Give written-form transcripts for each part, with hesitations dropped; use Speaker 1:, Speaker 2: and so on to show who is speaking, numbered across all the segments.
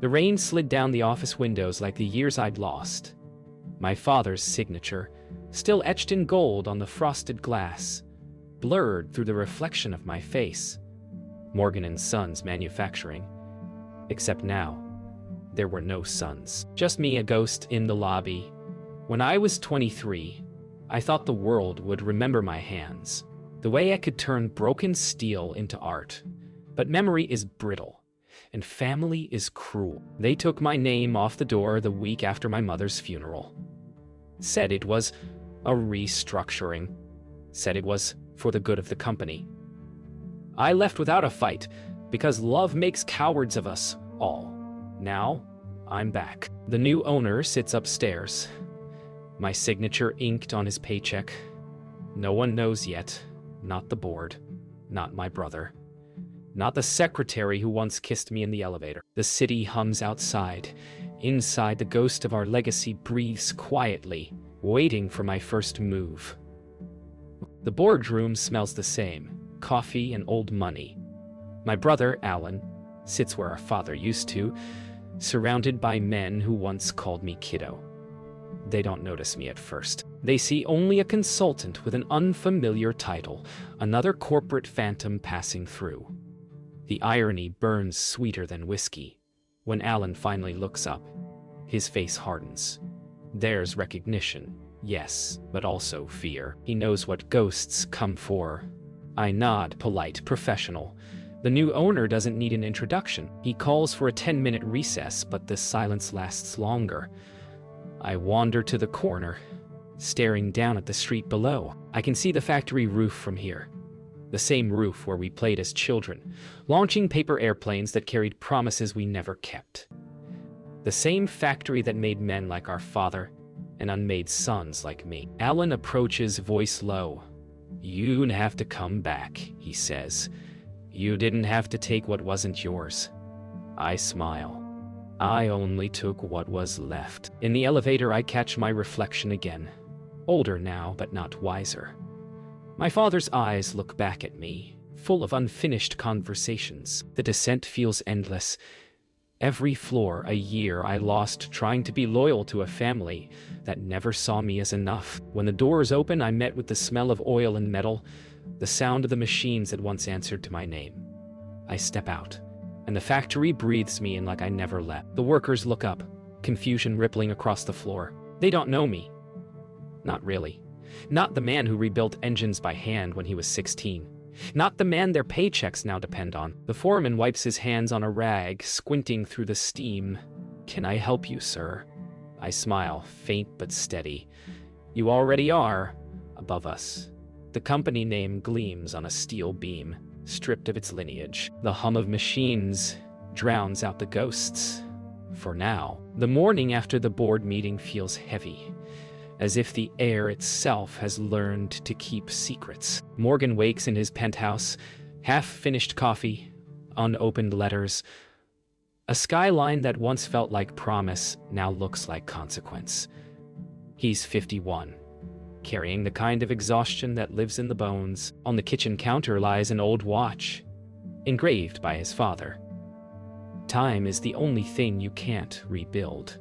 Speaker 1: The rain slid down the office windows like the years I'd lost. My father's signature, still etched in gold on the frosted glass, blurred through the reflection of my face. Morgan & Sons Manufacturing. Except now, there were no sons. Just me, a ghost in the lobby. When I was 23, I thought the world would remember my hands, the way I could turn broken steel into art. But memory is brittle, and family is cruel. They took my name off the door the week after my mother's funeral. Said it was a restructuring. Said it was for the good of the company. I left without a fight, because love makes cowards of us all. Now, I'm back. The new owner sits upstairs, my signature inked on his paycheck. No one knows yet, not the board, not my brother, not the secretary who once kissed me in the elevator. The city hums outside. Inside, the ghost of our legacy breathes quietly, waiting for my first move. The boardroom smells the same, coffee and old money. My brother, Alan, sits where our father used to, surrounded by men who once called me kiddo. They don't notice me at first. They see only a consultant with an unfamiliar title, another corporate phantom passing through. The irony burns sweeter than whiskey. When Alan finally looks up, his face hardens. There's recognition, yes, but also fear. He knows what ghosts come for. I nod, polite, professional. The new owner doesn't need an introduction. He calls for a 10-minute recess, but the silence lasts longer. I wander to the corner, staring down at the street below. I can see the factory roof from here. The same roof where we played as children, launching paper airplanes that carried promises we never kept. The same factory that made men like our father and unmade sons like me. Alan approaches, voice low. "You'd have to come back," he says. "You didn't have to take what wasn't yours." I smile. I only took what was left. In the elevator, I catch my reflection again. Older now, but not wiser. My father's eyes look back at me, full of unfinished conversations. The descent feels endless. Every floor, a year I lost trying to be loyal to a family that never saw me as enough. When the doors open, I'm met with the smell of oil and metal, the sound of the machines that once answered to my name. I step out, and the factory breathes me in like I never left. The workers look up, confusion rippling across the floor. They don't know me. Not really. Not the man who rebuilt engines by hand when he was 16. Not the man their paychecks now depend on. The foreman wipes his hands on a rag, squinting through the steam. "Can I help you, sir?" I smile, faint but steady. "You already are." Above us, the company name gleams on a steel beam, stripped of its lineage. The hum of machines drowns out the ghosts. For now, the morning after the board meeting feels heavy, as if the air itself has learned to keep secrets. Morgan wakes in his penthouse, half-finished coffee, unopened letters. A skyline that once felt like promise now looks like consequence. He's 51, carrying the kind of exhaustion that lives in the bones. On the kitchen counter lies an old watch, engraved by his father. Time is the only thing you can't rebuild.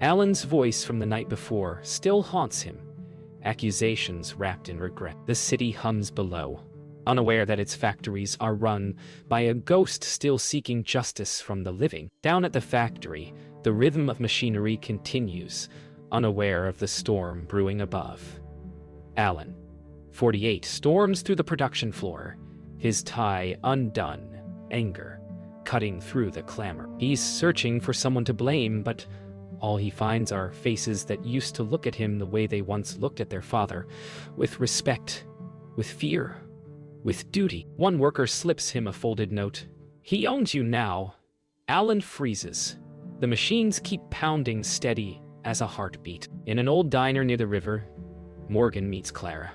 Speaker 1: Alan's voice from the night before still haunts him, accusations wrapped in regret. The city hums below, unaware that its factories are run by a ghost still seeking justice from the living. Down at the factory, the rhythm of machinery continues, unaware of the storm brewing above. Alan, 48, storms through the production floor, his tie undone, anger cutting through the clamor. He's searching for someone to blame, but all he finds are faces that used to look at him the way they once looked at their father, with respect, with fear, with duty. One worker slips him a folded note. "He owns you now." Alan freezes. The machines keep pounding steady as a heartbeat. In an old diner near the river, Morgan meets Clara,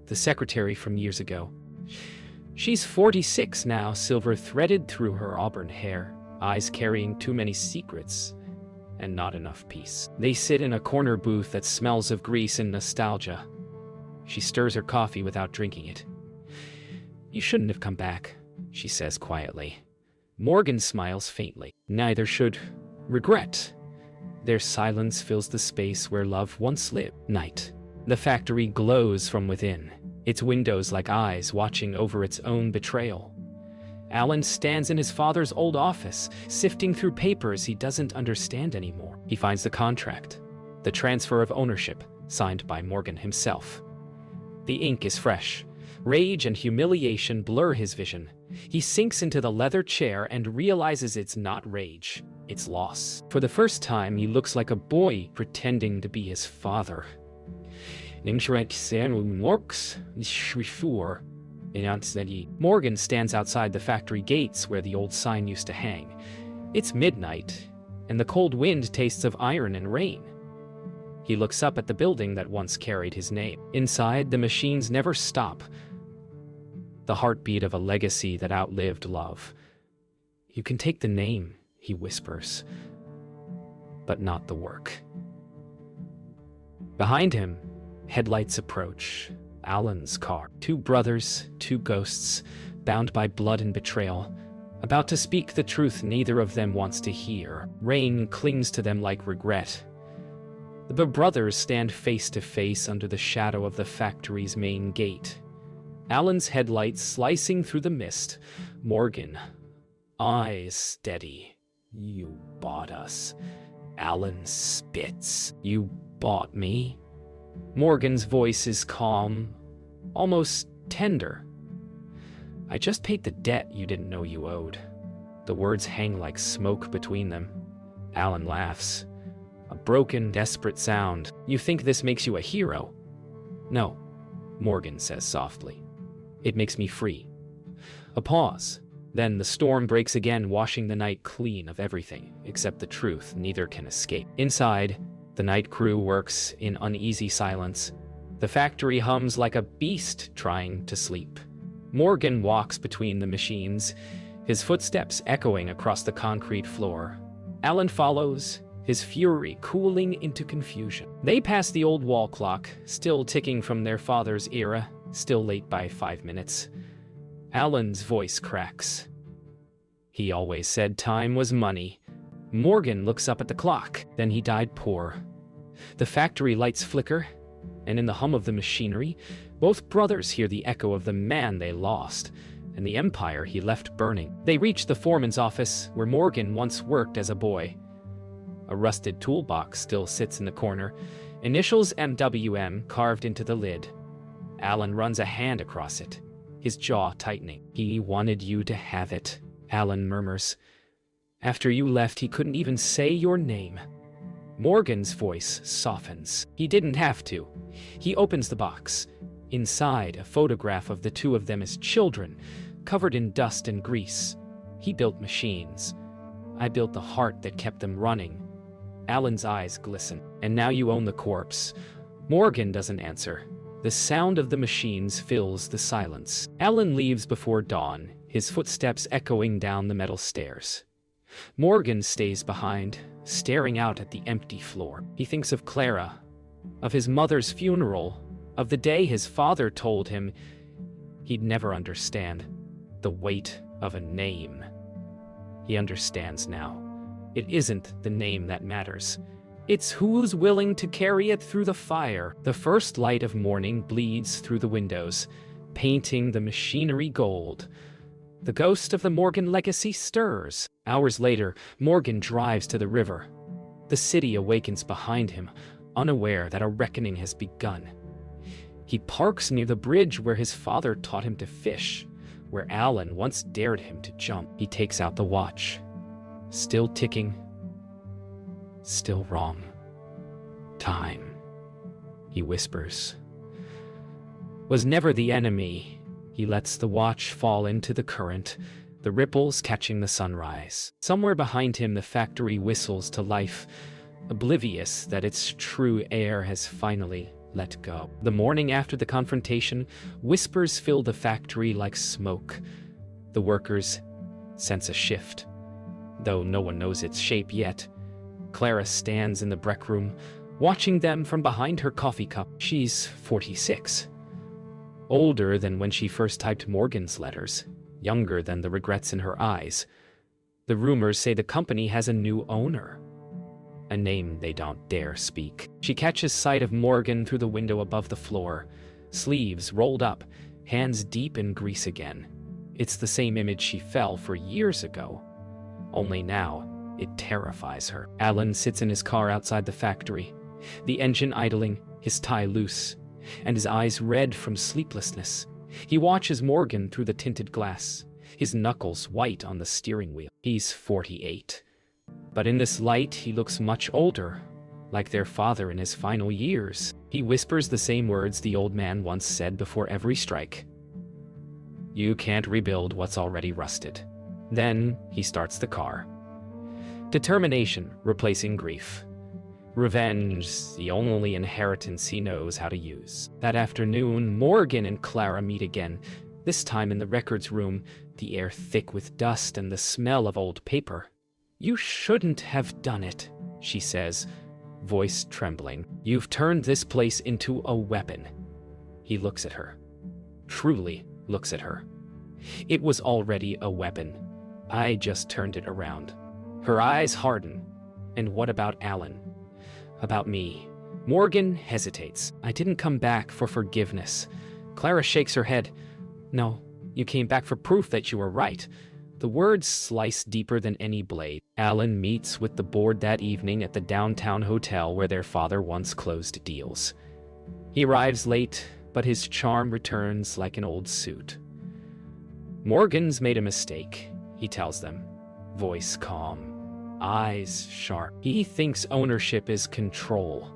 Speaker 1: the secretary from years ago. She's 46 now, silver threaded through her auburn hair, eyes carrying too many secrets and not enough peace. They sit in a corner booth that smells of grease and nostalgia. She stirs her coffee without drinking it. "You shouldn't have come back," she says quietly. Morgan smiles faintly. Neither should regret. Their silence fills the space where love once lived. Night. The factory glows from within, its windows like eyes watching over its own betrayal. Alan stands in his father's old office, sifting through papers he doesn't understand anymore. He finds the contract, the transfer of ownership, signed by Morgan himself. The ink is fresh. Rage and humiliation blur his vision. He sinks into the leather chair and realizes it's not rage, it's loss. For the first time, he looks like a boy pretending to be his father. Morgan stands outside the factory gates where the old sign used to hang. It's midnight, and the cold wind tastes of iron and rain. He looks up at the building that once carried his name. Inside, the machines never stop. The heartbeat of a legacy that outlived love. You can take the name, he whispers, but not the work. Behind him, headlights approach. Alan's car. Two brothers, two ghosts, bound by blood and betrayal, about to speak the truth neither of them wants to hear. Rain clings to them like regret. The brothers stand face to face under the shadow of the factory's main gate. Alan's headlights slicing through the mist. Morgan, eyes steady. You bought us. Alan spits. You bought me? Morgan's voice is calm, almost tender. I just paid the debt you didn't know you owed. The words hang like smoke between them. Alan laughs. A broken, desperate sound. You think this makes you a hero? No, Morgan says softly. It makes me free. A pause. Then the storm breaks again, washing the night clean of everything, except the truth neither can escape. Inside, the night crew works in uneasy silence. The factory hums like a beast trying to sleep. Morgan walks between the machines, his footsteps echoing across the concrete floor. Alan follows, his fury cooling into confusion. They pass the old wall clock, still ticking from their father's era, still late by 5 minutes. Alan's voice cracks. He always said time was money. Morgan looks up at the clock. Then he died poor. The factory lights flicker, and in the hum of the machinery, both brothers hear the echo of the man they lost and the empire he left burning. They reach the foreman's office where Morgan once worked as a boy. A rusted toolbox still sits in the corner, initials MWM carved into the lid. Alan runs a hand across it, his jaw tightening. He wanted you to have it, Alan murmurs. After you left, he couldn't even say your name. Morgan's voice softens. He didn't have to. He opens the box. Inside, a photograph of the two of them as children, covered in dust and grease. He built machines. I built the heart that kept them running. Alan's eyes glisten. And now you own the corpse. Morgan doesn't answer. The sound of the machines fills the silence. Alan leaves before dawn, his footsteps echoing down the metal stairs. Morgan stays behind, staring out at the empty floor. He thinks of Clara, of his mother's funeral, of the day his father told him he'd never understand the weight of a name. He understands now. It isn't the name that matters. It's who's willing to carry it through the fire. The first light of morning bleeds through the windows, painting the machinery gold. The ghost of the Morgan legacy stirs. Hours later, Morgan drives to the river. The city awakens behind him, unaware that a reckoning has begun. He parks near the bridge where his father taught him to fish, where Alan once dared him to jump. He takes out the watch. Still ticking. Still wrong. Time, he whispers, was never the enemy. He lets the watch fall into the current, the ripples catching the sunrise. Somewhere behind him, the factory whistles to life, oblivious that its true heir has finally let go. The morning after the confrontation, whispers fill the factory like smoke. The workers sense a shift, though no one knows its shape yet. Clara stands in the break room, watching them from behind her coffee cup. She's 46. Older than when she first typed Morgan's letters, younger than the regrets in her eyes. The rumors say the company has a new owner, a name they don't dare speak. She catches sight of Morgan through the window above the floor, sleeves rolled up, hands deep in grease again. It's the same image she fell for years ago, only now it terrifies her. Alan sits in his car outside the factory, the engine idling, his tie loose, and his eyes red from sleeplessness. He watches Morgan through the tinted glass, his knuckles white on the steering wheel. He's 48. But in this light, he looks much older, like their father in his final years. He whispers the same words the old man once said before every strike. You can't rebuild what's already rusted. Then he starts the car. Determination replacing grief. Revenge, the only inheritance he knows how to use. That afternoon, Morgan and Clara meet again, this time in the records room, the air thick with dust and the smell of old paper. You shouldn't have done it, she says, voice trembling. You've turned this place into a weapon. He looks at her. Truly looks at her. It was already a weapon. I just turned it around. Her eyes harden. And what about Alan? About me? Morgan hesitates. I didn't come back for forgiveness. Clara shakes her head. No, you came back for proof that you were right. The words slice deeper than any blade. Alan meets with the board that evening at the downtown hotel where their father once closed deals. He arrives late, but his charm returns like an old suit. Morgan's made a mistake, he tells them, voice calm, eyes sharp. He thinks ownership is control.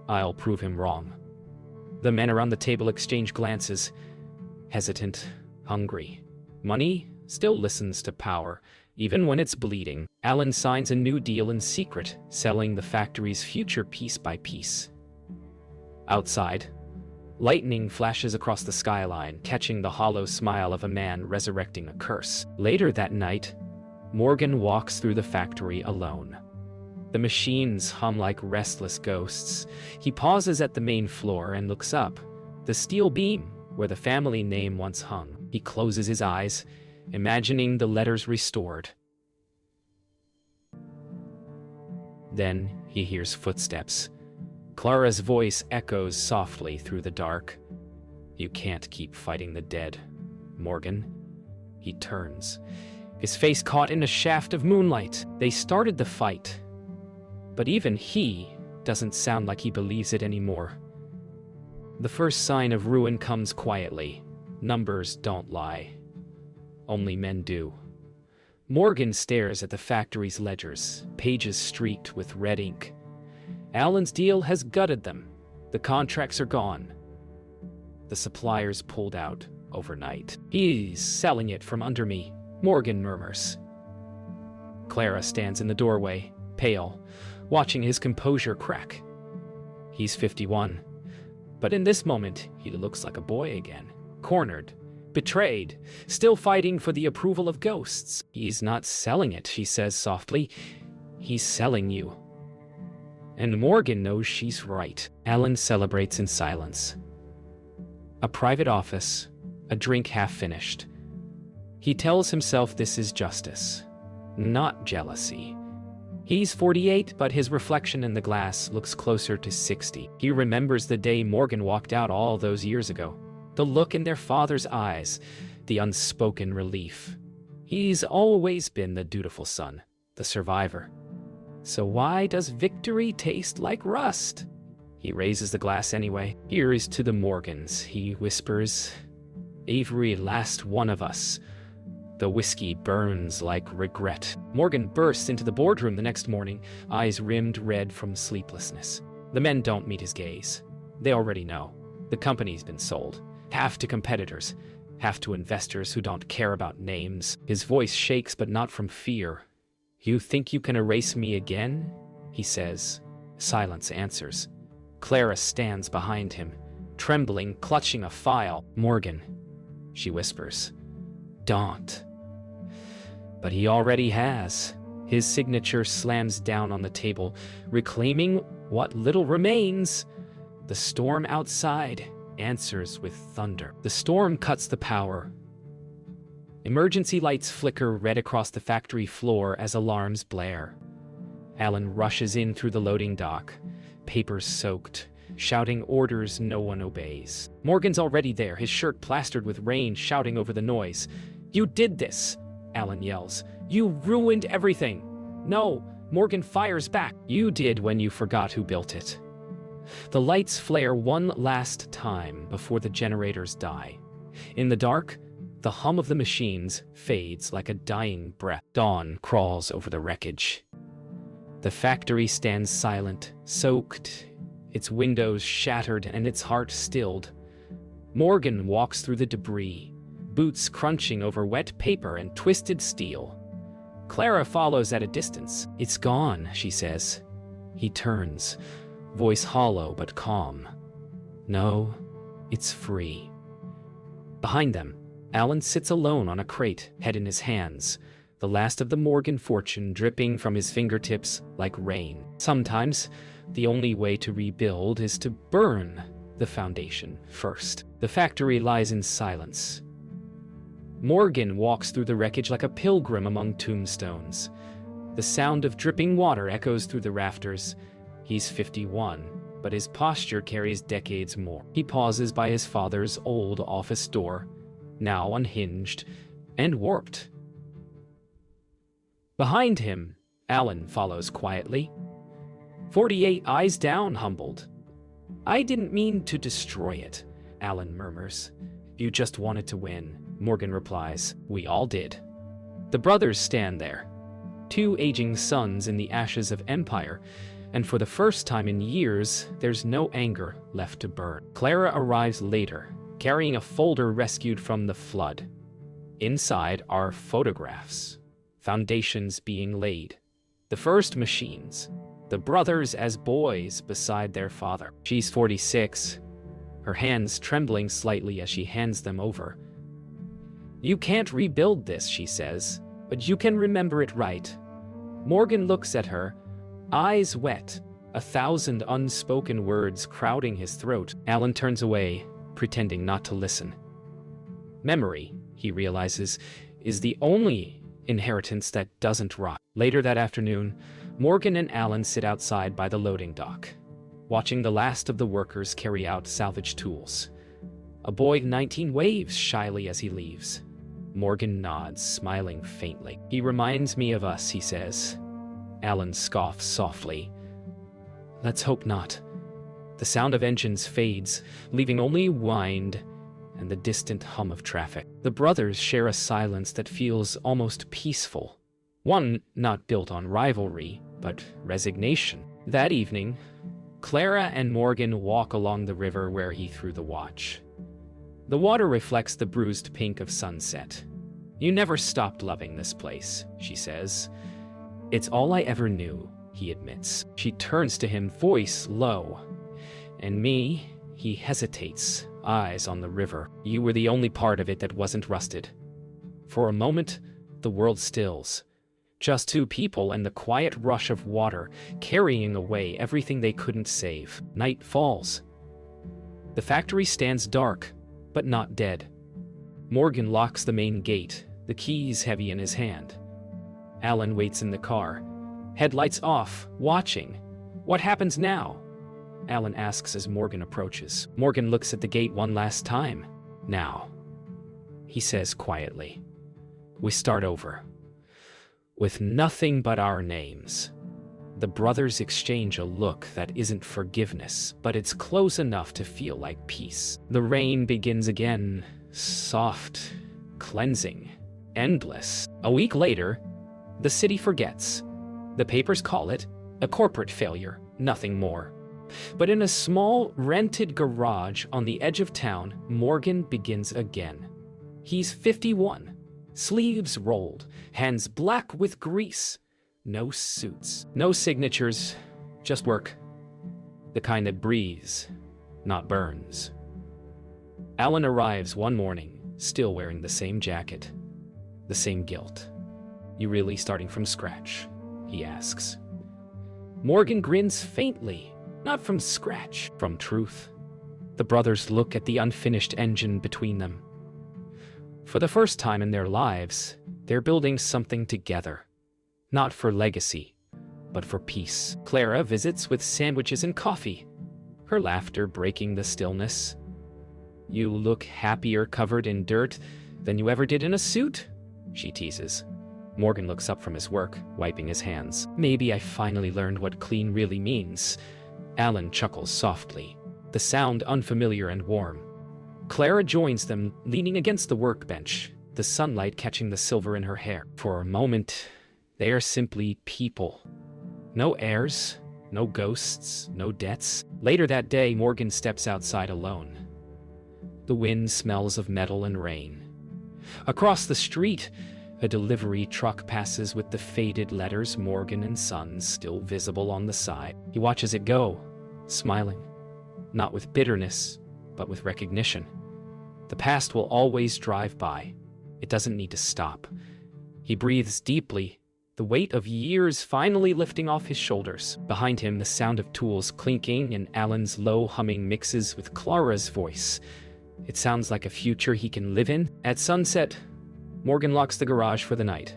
Speaker 1: I'll prove him wrong. The men around the table exchange glances, hesitant, hungry. Money still listens to power, even when it's bleeding. Alan signs a new deal in secret, selling the factory's future piece by piece. Outside, lightning flashes across the skyline, catching the hollow smile of a man resurrecting a curse. Later that night, Morgan walks through the factory alone. The machines hum like restless ghosts. He pauses at the main floor and looks up, the steel beam where the family name once hung. He closes his eyes, imagining the letters restored. Then he hears footsteps. Clara's voice echoes softly through the dark. You can't keep fighting the dead, Morgan. He turns, his face caught in a shaft of moonlight. They started the fight, but even he doesn't sound like he believes it anymore. The first sign of ruin comes quietly. Numbers don't lie. Only men do. Morgan stares at the factory's ledgers, pages streaked with red ink. Alan's deal has gutted them. The contracts are gone. The suppliers pulled out overnight. He's selling it from under me, Morgan murmurs. Clara stands in the doorway, pale, watching his composure crack. He's 51, but in this moment, he looks like a boy again, cornered, betrayed, still fighting for the approval of ghosts. He's not selling it, she says softly. He's selling you. And Morgan knows she's right. Alan celebrates in silence. A private office, a drink half finished. He tells himself this is justice, not jealousy. He's 48, but his reflection in the glass looks closer to 60. He remembers the day Morgan walked out all those years ago. The look in their father's eyes, the unspoken relief. He's always been the dutiful son, the survivor. So why does victory taste like rust? He raises the glass anyway. Here is to the Morgans, he whispers. Every last one of us. The whiskey burns like regret. Morgan bursts into the boardroom the next morning, eyes rimmed red from sleeplessness. The men don't meet his gaze. They already know. The company's been sold. Half to competitors, half to investors who don't care about names. His voice shakes, but not from fear. You think you can erase me again? He says. Silence answers. Clara stands behind him, trembling, clutching a file. Morgan, she whispers. Don't. But he already has. His signature slams down on the table, reclaiming what little remains. The storm outside answers with thunder. The storm cuts the power. Emergency lights flicker red across the factory floor as alarms blare. Alan rushes in through the loading dock, papers soaked, shouting orders no one obeys. Morgan's already there, his shirt plastered with rain, shouting over the noise. "You did this!" Alan yells. "You ruined everything!" "No!" Morgan fires back. "You did when you forgot who built it." The lights flare one last time before the generators die. In the dark, the hum of the machines fades like a dying breath. Dawn crawls over the wreckage. The factory stands silent, soaked, its windows shattered and its heart stilled. Morgan walks through the debris, boots crunching over wet paper and twisted steel. Clara follows at a distance. "It's gone," she says. He turns, voice hollow but calm. "No, it's free." Behind them, Alan sits alone on a crate, head in his hands, the last of the Morgan fortune dripping from his fingertips like rain. Sometimes, the only way to rebuild is to burn the foundation first. The factory lies in silence. Morgan walks through the wreckage like a pilgrim among tombstones. The sound of dripping water echoes through the rafters. He's 51, but his posture carries decades more. He pauses by his father's old office door, now unhinged and warped. Behind him, Alan follows quietly. 48 eyes down, humbled. "I didn't mean to destroy it," Alan murmurs. "You just wanted to win," Morgan replies. "We all did." The brothers stand there, two aging sons in the ashes of empire, and for the first time in years, there's no anger left to burn. Clara arrives later, carrying a folder rescued from the flood. Inside are photographs, foundations being laid. The first machines, the brothers as boys beside their father. She's 46, her hands trembling slightly as she hands them over. "You can't rebuild this," she says, "but you can remember it right." Morgan looks at her, eyes wet, 1,000 unspoken words crowding his throat. Alan turns away, pretending not to listen. Memory, he realizes, is the only inheritance that doesn't rot. Later that afternoon, Morgan and Alan sit outside by the loading dock, watching the last of the workers carry out salvage tools. A boy 19 waves shyly as he leaves. Morgan nods, smiling faintly. "He reminds me of us," he says. Alan scoffs softly. "Let's hope not." The sound of engines fades, leaving only wind and the distant hum of traffic. The brothers share a silence that feels almost peaceful. One not built on rivalry, but resignation. That evening, Clara and Morgan walk along the river where he threw the watch. The water reflects the bruised pink of sunset. "You never stopped loving this place," she says. "It's all I ever knew," he admits. She turns to him, voice low. "And me?" He hesitates, eyes on the river. "You were the only part of it that wasn't rusted." For a moment, the world stills. Just two people and the quiet rush of water, carrying away everything they couldn't save. Night falls. The factory stands dark, but not dead. Morgan locks the main gate, the keys heavy in his hand. Alan waits in the car, headlights off, watching. "What happens now?" Alan asks as Morgan approaches. Morgan looks at the gate one last time. "Now," he says quietly, "we start over. With nothing but our names." The brothers exchange a look that isn't forgiveness, but it's close enough to feel like peace. The rain begins again, soft, cleansing, endless. A week later, the city forgets. The papers call it a corporate failure, nothing more. But in a small, rented garage on the edge of town, Morgan begins again. He's 51, sleeves rolled, hands black with grease. No suits, no signatures, just work. The kind that breathes, not burns. Alan arrives one morning, still wearing the same jacket, the same guilt. "You really starting from scratch?" he asks. Morgan grins faintly. "Not from scratch, from truth." The brothers look at the unfinished engine between them. For the first time in their lives, they're building something together. Not for legacy, but for peace. Clara visits with sandwiches and coffee, her laughter breaking the stillness. "You look happier covered in dirt than you ever did in a suit," she teases. Morgan looks up from his work, wiping his hands. "Maybe I finally learned what clean really means." Alan chuckles softly, the sound unfamiliar and warm. Clara joins them, leaning against the workbench, the sunlight catching the silver in her hair. For a moment, they are simply people. No heirs, no ghosts, no debts. Later that day, Morgan steps outside alone. The wind smells of metal and rain. Across the street, a delivery truck passes with the faded letters Morgan and Sons still visible on the side. He watches it go, smiling, not with bitterness, but with recognition. The past will always drive by. It doesn't need to stop. He breathes deeply, the weight of years finally lifting off his shoulders. Behind him, the sound of tools clinking and Alan's low humming mixes with Clara's voice. It sounds like a future he can live in. At sunset, Morgan locks the garage for the night.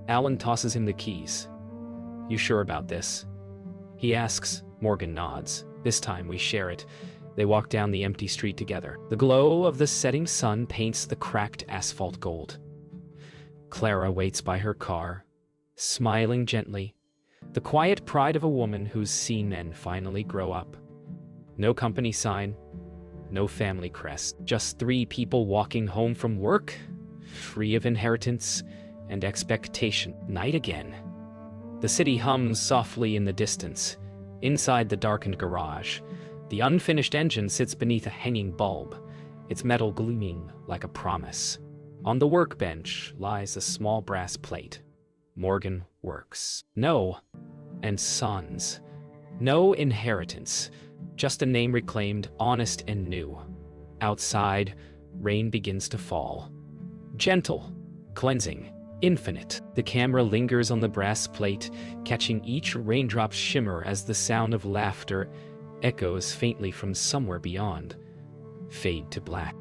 Speaker 1: Alan tosses him the keys. "You sure about this?" he asks. Morgan nods. "This time we share it." They walk down the empty street together. The glow of the setting sun paints the cracked asphalt gold. Clara waits by her car, smiling gently, the quiet pride of a woman who's seen men finally grow up. No company sign, no family crest, just three people walking home from work, free of inheritance and expectation. Night again. The city hums softly in the distance. Inside the darkened garage, the unfinished engine sits beneath a hanging bulb, its metal gleaming like a promise. On the workbench lies a small brass plate. Morgan works. No, and Sons. No inheritance, just a name reclaimed, honest and new. Outside, rain begins to fall. Gentle, cleansing, infinite. The camera lingers on the brass plate, catching each raindrop's shimmer as the sound of laughter echoes faintly from somewhere beyond. Fade to black.